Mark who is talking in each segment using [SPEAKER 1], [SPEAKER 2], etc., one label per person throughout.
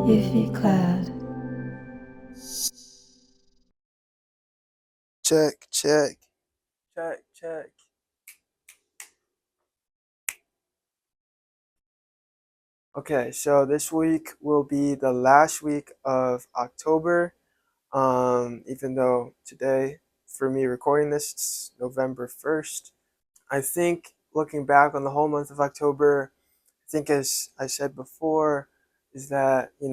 [SPEAKER 1] Yuffie Cloud.
[SPEAKER 2] Check, check, check. Okay, so this week will be the last week of October. Even though today, for me recording this, it's November 1st. I think looking back on the whole month of October, I think as I said before, is that, in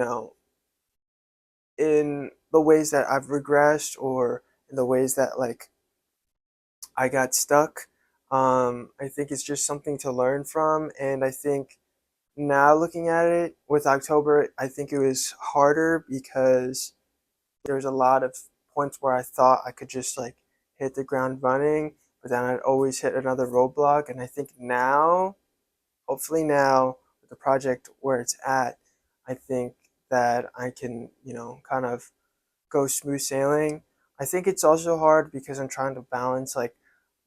[SPEAKER 2] the ways that I've regressed or in the ways that I got stuck, I think it's just something to learn from. And I think now looking at it with October, I think it was harder because there's a lot of points where I thought I could just hit the ground running, but then I'd always hit another roadblock. And I think now, hopefully now, with the project where it's at, I think that I can, kind of go smooth sailing. I think it's also hard because I'm trying to balance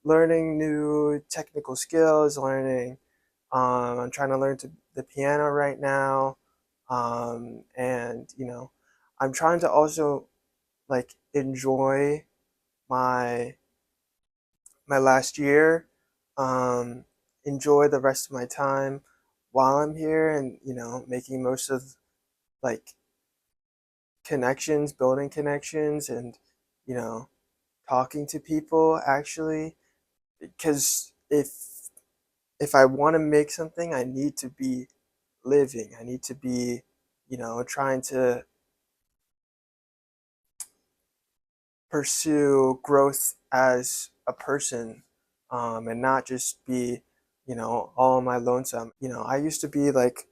[SPEAKER 2] learning new technical skills, learning. I'm trying to learn the piano right now, and I'm trying to also enjoy my my last year, um, enjoy the rest of my time while I'm here, and making most of like connections, building connections, and you know, talking to people actually. Because if I want to make something, I need to be living. I need to be, trying to pursue growth as a person, and not just be, all on my lonesome. I used to be like,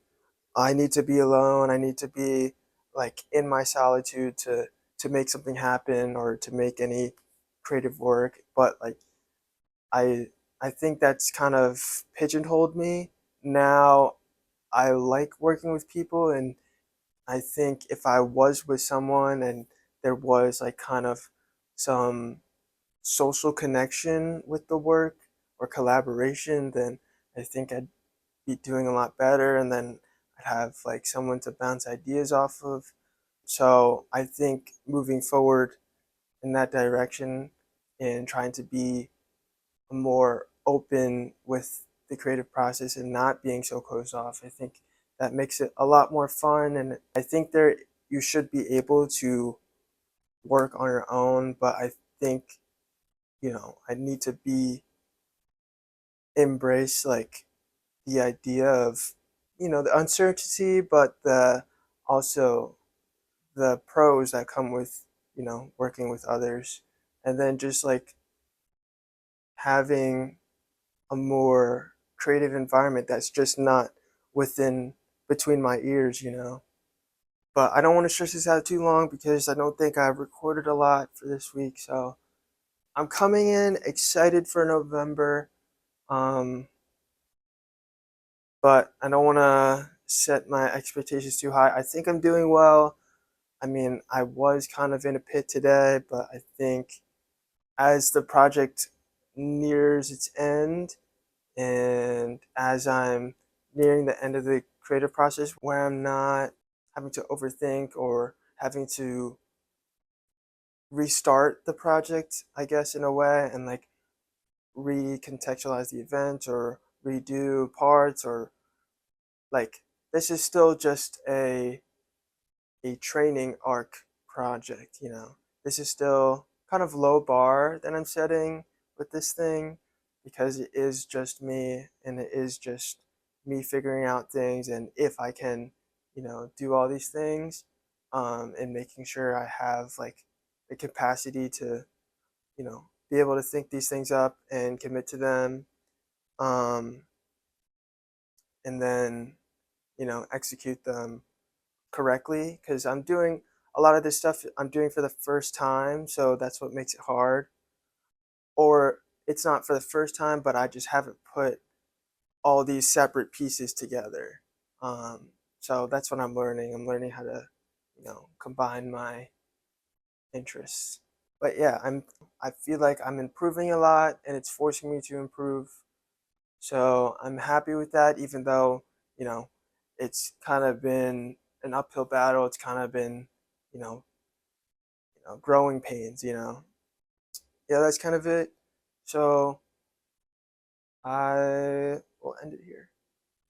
[SPEAKER 2] I need to be alone. I need to be in my solitude to make something happen or to make any creative work. But I I think that's kind of pigeonholed me. Now I like working with people, and I think if I was with someone and there was kind of some social connection with the work or collaboration, then I think I'd be doing a lot better, and then I'd have someone to bounce ideas off of. So I think moving forward in that direction and trying to be more open with the creative process and not being so closed off, I think that makes it a lot more fun. And I think there you should be able to work on your own, but I think I need to be embrace the idea of the uncertainty, but the also the pros that come with working with others, and then just having a more creative environment that's just not within between my ears. But I don't want to stress this out too long because I don't think I've recorded a lot for this week. So I'm coming in excited for November. Um, but I don't want to set my expectations too high. I think I'm doing well. I mean, I was kind of in a pit today, but I think as the project nears its end, and as I'm nearing the end of the creative process where I'm not having to overthink or having to restart the project, I guess, in a way, and recontextualize the event or redo parts, or this is still just a training arc project. This is still kind of low bar that I'm setting with this thing because it is just me, and it is just me figuring out things, and if I can, do all these things, and making sure I have the capacity to, be able to think these things up and commit to them, um, and then, execute them correctly, because I'm doing a lot of this stuff I'm doing for the first time, so that's what makes it hard. Or it's not for the first time, but I just haven't put all these separate pieces together. So that's what I'm learning. I'm learning how to, combine my interests. But yeah, I feel like I'm improving a lot, and it's forcing me to improve. So I'm happy with that, even though, you know, it's kind of been an uphill battle. It's kind of been, you know, growing pains. Yeah, that's kind of it. So I will end it here.